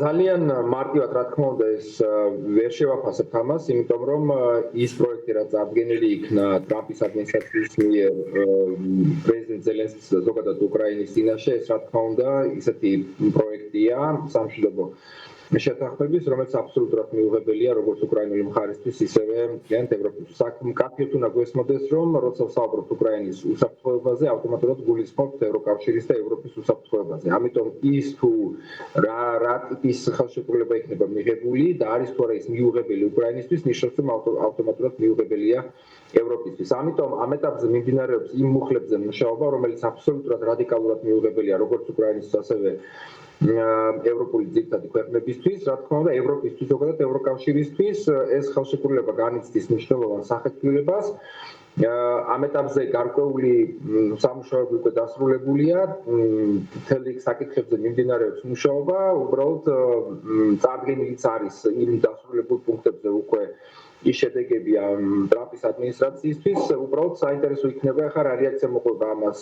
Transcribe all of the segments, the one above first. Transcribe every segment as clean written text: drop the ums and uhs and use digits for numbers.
ძალიან მარტივად რა თქმა უნდა ეს ვერ შევაფასებთ ამას, იმიტომ რომ ის პროექტი რაც ადგენილი იქნა ტრამპის ადმინისტრაციის მიერ პრეზიდენტ ზელენსკის და ზოგადად უკრაინის წინაშე, ეს რა თქმა უნდა ისეთი პროექტია სამშვიდობო შეთანხმების, რომელიც აბსოლუტურად მიუღებელია როგორც უკრაინული მხარისთვის, ისევე მთლიანად ევროპისთვის. მკაფიოდ უნდა გვესმოდეს, რომ როცა ვსაუბრობთ უკრაინის უსაფრთხოებაზე, ავტომატურად გულისხმობთ ევროკავშირის და ევროპის უსაფრთხოებაზე. ამიტომ ის თუ რა ტიპის ხელშეკრულება იქნება მიღებული და არის თუ არა ის მიუღებელი უკრაინისთვის, ნიშნავს, რომ ავტომატურად მიუღებელია ევროპისთვის. ამიტომ ამ ეტაპზე მიმდინარეობს იმ მუხლებზე მუშაობა, რომელიც აბსოლუტურად რადიკალურად მიუღებელია როგორც უკრაინისთვის, ასევე ევროპული ძირითადი ქვეყნებისთვის, რა თქმა უნდა, ევროპისთვის, ზოგადად ევროკავშირისთვის ეს ხელშეკრულება განიცდის მნიშვნელოვან სახეცვლილებას. ამ ეტაპზე გარკვეული სამუშაოები უკვე დასრულებულია, მთელი საკითხებზე მიმდინარეობს მუშაობა, უბრალოდ წარდგენილიც არის იმ დასრულებულ პუნქტებზე უკვე ის შედეგები ტრამპის ადმინისტრაციისთვის, უბრალოდ საინტერესო იქნება ახლა რა რეაქცია მოყვება ამას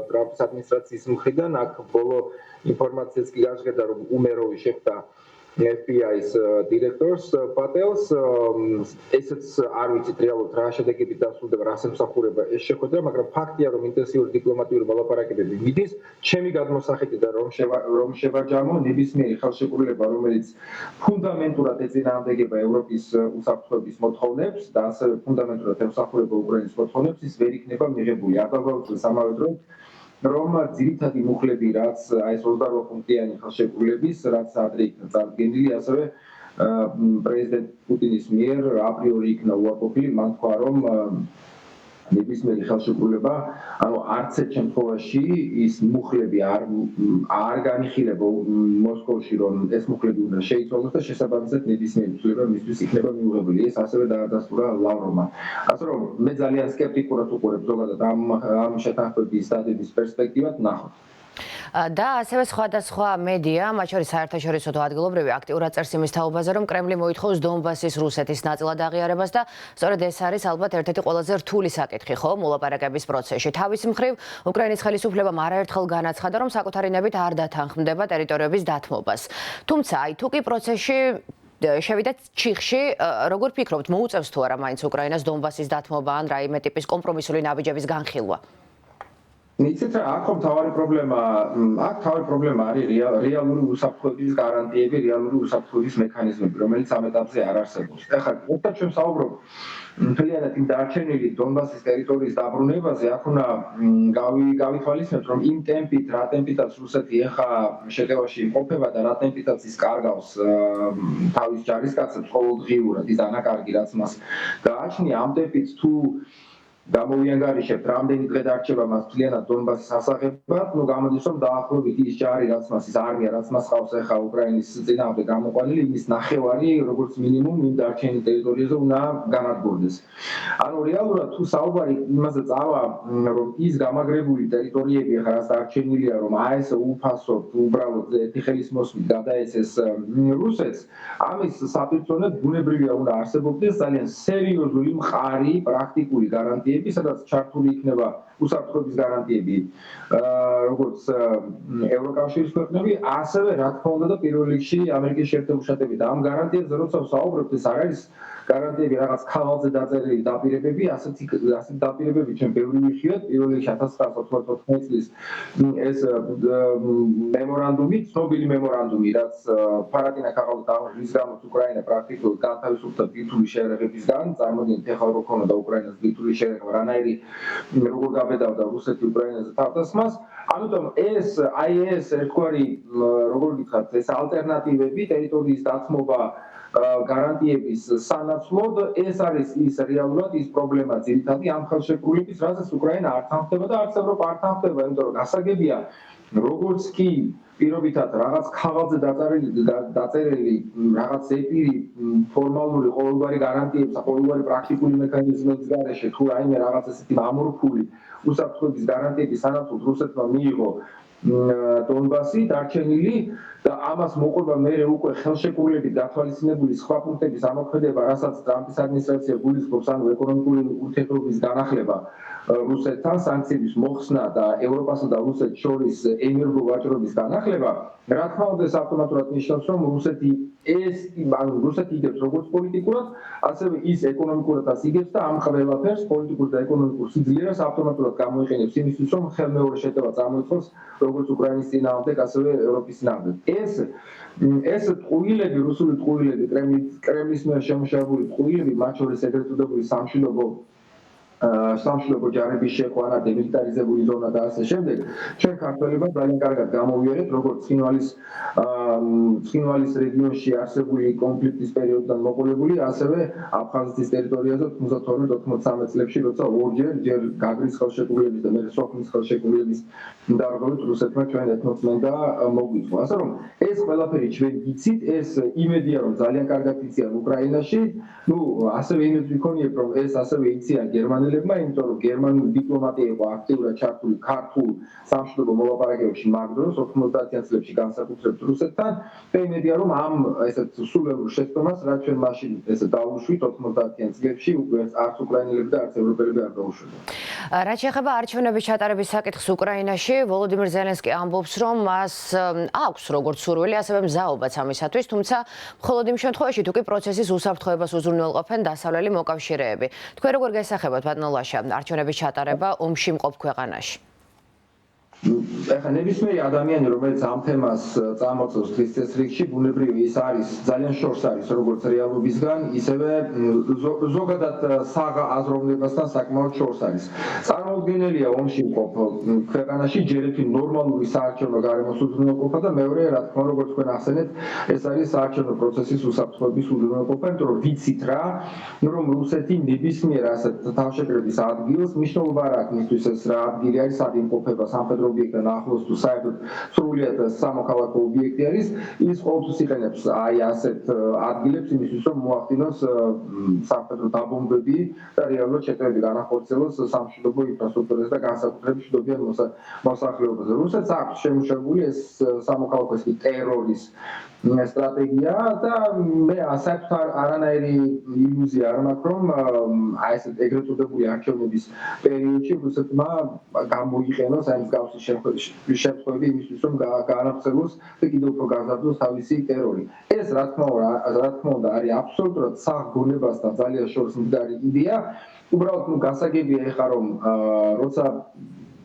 ტრამპის ადმინისტრაციის მხრიდან. აქ ბოლო ინფორმაციაც კი გაჟღერდა, რომ უმეროვი შეხვდა FBI-ის დირექტორს პატელს, ესეც არ ვიცით რეალურად რა შედეგები დასრულდება, რას ემსახურება ეს შეხვედრა, მაგრამ ფაქტია, რომ ინტენსიური დიპლომატიური მოლაპარაკებები მიდის. ჩემი გადმოსახედიდან რომ შევაჯამო ნებისმიერი ხელშეკრულება, რომელიც ფუნდამენტურად ეწინააღმდეგება ევროპის უსაფრთხოების მოთხოვნებს და ასევე ფუნდამენტურად ემსახურება უკრაინის მოთხოვნებს, ის ვერ იქნება მიღებული. არ დავაუწყდეს ამავე დროს რომ ძირითადი მუხლები, რაც აი ეს 28 პუნქტიანი ხელშეკრულების, რაც ადრე იქნა წარდგენილი, ასევე პრეზიდენტ პუტინის მიერ აპრიორი იქნა უარყოფილი, მან თქვა, რომ ნებისმიერი ხელშეკრულება, ანუ არც ერთ შემთხვევაში ის მუხლები არ განიხილება მოსკოვში, რომ ეს მუხლები უნდა შეიცვალოს და შესაბამისად ნებისმიერი ცვლილება მისთვის იქნება მიუღებელი. ეს ასევე დაადასტურა ლავროვმა. ასე რომ მე ძალიან სკეპტიკურად უყურებ ზოგადად ამ შეთანხმების დადების პერსპექტივად ნახოთ. და ასევე სხვადასხვა მედია, მათ შორის საერთაშორისო და ადგილობრივი აქტიურად წერს იმის თაობაზე, რომ კრემლი მოითხოვს დონბასის რუსეთის ნაწილად აღიარებას და სწორედ ეს არის ალბათ ერთ-ერთი ყველაზე რთული საკითხი, ხო, მოლაპარაკების პროცესში. თავის მხრივ, უკრაინის ხელისუფლებამ არაერთხელ განაცხადა, რომ საკუთარი ნებით არ დათანხმდება ტერიტორიების დათმობას. თუმცა, აი თუ კი პროცესში შევიდეთ ჩიხში, როგორ ფიქრობთ, მოუწევს თუ არა მაინც უკრაინას დონბასის დათმობა ან რაიმე ტიპის კომპრომისული ნაბიჯების განხილვა? იცით რა, აქ მთავარი პრობლემა არის რეალური უსაფრთხოების გარანტიები, რეალური უსაფრთხოების მექანიზმები, რომელიც ამ ეტაპზე არ არსებობს. ახლა როცა ჩვენ საუბრობთ მთლიანად იმ დარჩენილი დონბასის ტერიტორიის დაბრუნებაზე, აქ უნდა გავითვალისწინოთ, რომ იმ ტემპით, რა ტემპითაც რუსეთი ახლა შეტევაში იმყოფება და რა ტემპითაც ის კარგავს თავის ჯარისკაცებს ყოველდღიურად, ის დანაკარგი რაც მას გააჩნია, ამ ტემპით თუ გამოვიანგარიშებთ, რამდენი დღე დარჩება მას მთლიანად დონბასის ასაღებად, გამოდის, რომ დაახლოებით ის ჯარი, რაც მას ის არმია, რაც მას ყავს ახლა უკრაინის წინააღმდეგ გამოყვანილი, იმის ნახევარი, როგორც მინიმუმ, იმ დარჩენილ ტერიტორიაზე უნდა განადგურდეს. ანუ რეალურად თუ საუბარი იმაზე წავა, რომ ის გამაგრებული ტერიტორიები ახლა რაც დარჩენილია, რომ აესო უფასოდ უბრალოდ ერთი ხელის მოსვლით გადაეცეს რუსეთს, ამის საპირწონედ ბუნებრივია უნდა არსებობდეს ძალიან სერიოზული მყარი პრაქტიკული გარანტია, სადაც ჩართული იქნება უსაფრთხოების გარანტიები, როგორც ევროკავშირის ქვეყნები, ასევე რა თქმა უნდა და პირველ რიგში ამერიკის შეერთებული შტატები. და ამ გარანტიებზე როცა ვსაუბრობთ, ეს არ არის გარანტიები რაღაც ქაღალდზე დაწერილი დაპირებები, ასეთი დაპირებები ჩვენ ბევრი ვიხილეთ. პირველ რიგში 1994 წლის ეს მემორანდუმი, ცნობილი მემორანდუმი, რაც ფარატინა ქაღალდზე რის გამოც უკრაინა პრაქტიკულად განთავისუფლდა ბირთვული შეერაღებისგან, წარმოგიდგენთ ახლა რო ქონოდა უკრაინას ბირთვული შეერაღება, რანაირი როგორ გაბედავდა რუსეთი უკრაინაზე თავდასხმას. ამიტომ ეს ერთგვარი, როგორ გითხრათ, ეს ალტერნატივები ტერიტორიის დათმობა გარანტიების სანაცვლოდ, ეს არის ის რეალურად ის პრობლემა ძირითადი ამ ხელშეკრულების, რაზეც უკრაინა არ თანხმდება და არც ევროპა არ თანხმდება, იმიტომ რომ გასაგებია, როგორც კი პირობითად რაღაც ქაღალდზე დაწერილი რაღაც ზეპირი ფორმალური ყოველგვარი გარანტიების, ყოველგვარი პრაქტიკული მექანიზმების გარეშე თუ რაიმე რაღაც ესეთი ამორფული უსაფრთხოების გარანტიების სანაცვლოდ რუსეთმა მიიღო დონბასი დარჩენილი, და ამას მოყვება მერე უკვე ხელშეკრულებით გათვალისწინებული სხვა პუნქტების ამოქმედება, რასაც ტრამპის ადმინისტრაცია გულისხმობს, ანუ ეკონომიკური ურთიერთობების განახლება რუსეთთან, სანქციების მოხსნა და ევროპასა და რუსეთს შორის ენერგო ვაჭრობის განახლება, რა თქმა უნდა, ეს ავტომატურად ნიშნავს, რომ რუსეთი იგებს როგორც პოლიტიკურად, ასევე ის ეკონომიკურადაც იგებს და ამ ყველაფერს პოლიტიკურ და ეკონომიკურ სიძლიერეს ავტომატურად გამოიყენებს იმისთვის, რომ ხელმეორე შეტევა წამოიწყოს როგორც უკრაინის წინააღმდეგ, ასევე ევროპის წინააღმდეგ. ეს ტყუილები, რუსული ტყუილები, კრემლის მიერ შემუშავებული ტყუილები, მათ შორის ეგრეთ წოდებული სამშვიდობო ჯარების შეყვანა, დემილიტარიზებული ზონა და ასე შემდეგ, ჩვენ ქართველებმა ძალიან კარგად გამოვიარეთ, როგორც ცხინვალის რეგიონში არსებული კონფლიქტის პერიოდიდან მოყოლებული, ასევე აფხაზეთის ტერიტორიაზე 92-93 წლებში, როცა ჯერ გაგრის ხელშეკრულების და მერე სოხუმის ხელშეკრულების დარღვევით რუსეთმა ჩვენ ეთნოწმენდა მოგვიწვა. ასე რომ ეს ყველაფერი ჩვენ ვიცით, ეს იმედია, რომ ძალიან კარგად იციან უკრაინაში, ასევე იმედი ვიქონიებ, რომ ეს ასევე იციან გერმანელებმა, იმიტომ რომ გერმანული დიპლომატია იყო აქტიურად ჩართული ქართულ სამშვიდობო მოლაპარაკებებში მაგ დროს 90-იან წლებში განსაკუთრებით რუსეთთან და იმედია, რომ ამ ესეთ სულელურ შეცდომას, რაც ჩვენ მაშინ ესე დაუშვით 90-იან წლებში, უკვე არც უკრაინელები და არც ევროპელები არ დაუშვებენ. რაც შეეხება არჩევნების ჩატარების საკითხს უკრაინაში, ვოლოდიმირ ზელენსკი ამბობს, რომ მას აქვს როგორც სურვილი, ასევე მზაობაც ამისათვის, თუმცა მხოლოდ იმ შემთხვევაში, თუ კი პროცესის უსაფრთხოებას უზრუნველყოფენ დასავლელი მოკავშირეები. თქვენ როგორ გესახებათ, ბატონო ლაშა, არჩევნების ჩატარება ომში მყოფ ქვეყანაში? ეხლა ნებისმიერი ადამიანი, რომელიც ამ თემას წამოწევს დღის წესრიგში, ბუნებრივი ის არის ძალიან შორს არის როგორც რეალობისგან, ისევე ზოგადად საღა აზროვნებასთან საკმაოდ შორს არის. წარმოუდგენელია ომში მყოფ ქვეყანაში ჯერეთი ნორმალური საარჩევნო გარემოს უზრუნველყოფა და მეორე, რა თქმა უნდა, როგორც თქვენ ახსენეთ, ეს არის საარჩევნო პროცესის უსაფრთხოების უზრუნველყოფა, იმიტომ რომ ვიცით რა, რომ რუსეთი ნებისმიერ ასეთ თავშეკრების ადგილს მნიშვნელობა არ აქვს მისთვის ეს რა ადგილი არის, სად იმყოფება სამხედრო ობიექტთან ახლოს თუ საერთოდ სრულიად სამოქალაქო ობიექტი არის, ის ყოველთვის იყენებს აი ასეთ ადგილებს იმისთვის, რომ მოახდინოს სამხედრო დაბომბვები და რეალურად შეტევები განახორციელოს სამშვიდობო ინფრასტრუქტურაზე და განსაკუთრებით მშვიდობიან მოსახლეობაზე. რუსეთს აქვს შემუშავებული ეს სამოქალაქო ტერორის სტრატეგია და მე საერთოდ არანაირი ილუზია არ მაქვს, რომ აი ესეთ ეგრეთ წოდებული არჩევნების პერიოდში რუსეთმა გამოიყენოს აი მსგავსი შემთხვევები იმისთვის, რომ გაანახსენოს და კიდევ უფრო გაზარდოს თავისი ტერორი. ეს რა თქმა უნდა არის აბსოლუტურად საღგონებასთან ძალიან შორს მდგარი იდეა. უბრალოდ გასაგებია ეხლა რომ როცა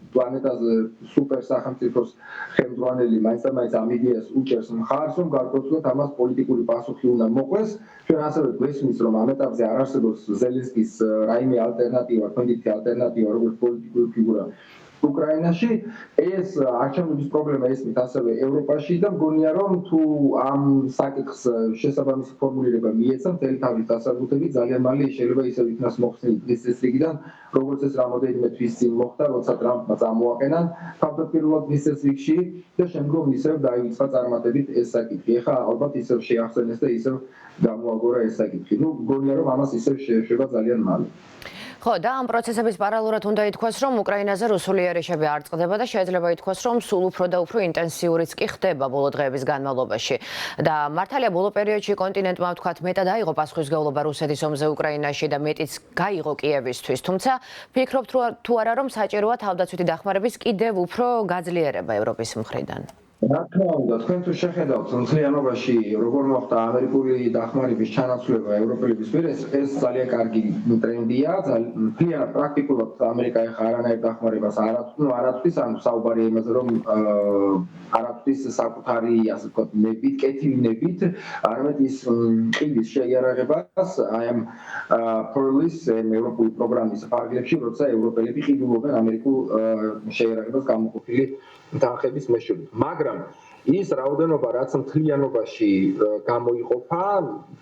პლანეტაზე სუპერ სახელმწიფოს ხელმძღვანელი მაინც ამ იდეას უჭერს მხარს, რომ გარკვეულწილად ამას პოლიტიკური პასუხი უნდა მოყვეს. ჩვენ ასევე გვესმის, რომ ამ ეტაპზე არ არსებობს ზელენსკის რაიმე ალტერნატივა, კონდიცია ალტერნატივა როგორც პოლიტიკური ფიგურა უკრაინაში. ეს არჩევნების პრობლემა ესმით ასევე ევროპაში და მგონია, რომ თუ ამ საკითხს შესაბამისი ფორმულირება მიეცა მთელი თავის დასაბუთებით, ძალიან მალე შეიძლება ისევ იქნას მოხსნილი დღის წესრიგიდან, როგორც ეს რამოდენიმე თვის წინ მოხდა, როცა ტრამპმა წამოაყენა თავდაპირველად დღის წესრიგში და შემდგომ ისევ დაივიწყა წარმატებით ეს საკითხი. ეხლა ალბათ ისევ შეახსენეს და ისევ გამოაგორა ეს საკითხი. მგონია, რომ ამას ისევ შეეშვება ძალიან მალე. ხო, და ამ პროცესების პარალელურად უნდა ითქვას, რომ უკრაინაზე რუსული იერიშები არ წყდება და შეიძლება ითქვას, რომ სულ უფრო და უფრო ინტენსიურიც კი ხდება ბოლო დღეების განმავლობაში. და მართალია ბოლო პერიოდში კონტინენტმა ვთქვათ, მეტად აიღო პასუხისმგებლობა რუსეთის ომზე უკრაინაში და მეტიც გაიღო კიევისთვის. თუმცა ფიქრობთ თუ არა, რომ საჭიროა თავდაცვითი დახმარების კიდევ უფრო გაძლიერება ევროპის მხრიდან? რა თქმა უნდა, თქვენ თუ შეხედავთ მთლიანობაში როგორ მოხდა ამერიკული დახმარების ჩანაცვლება ევროპელების მიერ, ეს ძალიან კარგი ტრენდია, მთლიანად პრაქტიკულად ამერიკა ეხლა არანაირ დახმარებას არ აწვის, ანუ საუბარია იმაზე, რომ არ აწვის საკუთარი, ასე ვთქვათ, ნებით, კეთილნებით, არამედ ის ყიდის შეიარაღებას აი ამ Pearl-ის ევროპული პროგრამის ფარგლებში, როცა ევროპელები ყიდულობენ ამერიკულ შეიარაღებას გამოყოფილი თანხების მეშვეობით. მაგრამ ის რაოდენობა, რაც მთლიანობაში გამოიყოფა,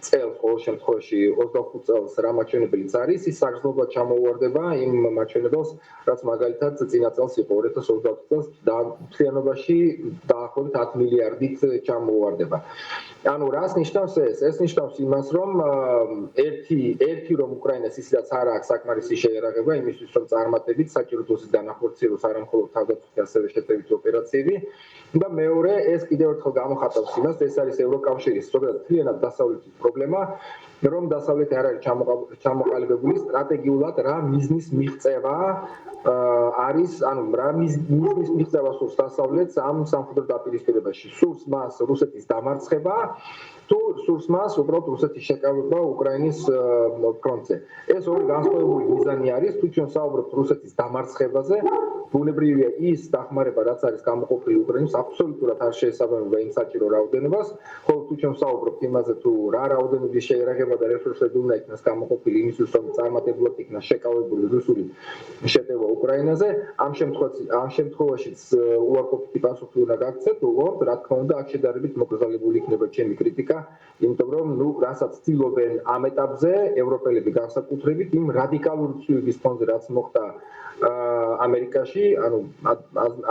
წელს ყოველ შემთხვევაში 25 წელს რა მაჩვენებელიც არის, ის საგრძნობლად ჩამოუვარდება იმ მაჩვენებელს, რაც მაგალითად წინა წელს იყო 2020 წელს და მთლიანობაში დაახლოებით 10 მილიარდით ჩამოუვარდება. ანუ რას ნიშნავს ეს? ეს ნიშნავს იმას, რომ ერთი რომ უკრაინას ისედაც არ აქვს საკმარისი შეიარაღება იმისთვის, რომ წარმატებით საჭირო დოზით განახორციელოს არა მხოლოდ თავდაცვითი, ასევე შეტევითი ოპერაციები და მეორე ეს კიდევ ერთხელ გამოხატავს იმას, ეს არის ევროკავშირის ზოგადად მთლიანად დასავლეთის პრობლემა, რომ დასავლეთი არ არის ჩამოყალიბებული სტრატეგიულად რა მიზნის მიღწევა არის, ანუ რა მიზნის მიღწევა სურს დასავლეთს ამ სამხედრო დაპირისპირებაში. სურს მას რუსეთის დამარცხება თუ სურს მას უბრალოდ რუსეთის შეკავება უკრაინის ფრონტზე. ეს ორი განსხვავებული მიზანი არის, თუ ჩვენ საუბრობთ რუსეთის დამარცხებაზე, ბუნებრივია ის დახმარება, რაც არის გამოყოფილი უკრაინას, აბსოლუტურად არ შეესაბამება იმ საჭირო რაოდენობას, ხოლო თუ ჩვენ საუბრობთ იმაზე, თუ რა რაოდენობის შეერაღება და რესურსები უნდა იქნას გამოყოფილი იმისთვის, რომ წარმატებლად იქნას შეკავებული რუსული შეტევა უკრაინაზე, ამ შემთხვევაშიც უარყოფითი პასუხი უნდა გაქცეთ, უბრალოდ რა თქმა უნდა, აქ შედარებით მოკრძალებული იქნება ჩემი კრიტიკა, იმიტომ რომ რასაც ცდილობენ ამ ეტაპზე ევროპელები განსაკუთრებით იმ რადიკალური ცვლილების ფონზე, რაც მოხდა ამერიკაში, ანუ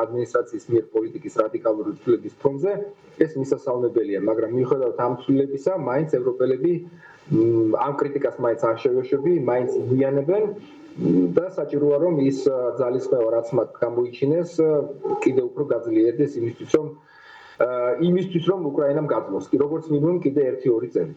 ადმინისტრაციის მიერ პოლიტიკის რადიკალური ცვლილების ფონზე, ეს მისასალმებელია, მაგრამ მიუხედავად ამ ცვლილებისა, მაინც ევროპელები ამ კრიტიკას მაინც არ შევეშვები, მაინც იზიანებენ და საჭიროა რომ ის ძალისხმევა, რაც მათ გამოიჩინეს, კიდევ უფრო გაძლიერდეს იმისთვის, რომ უკრაინამ გაძლოს, როგორც მინიმუმ კიდე 1-2 წელი.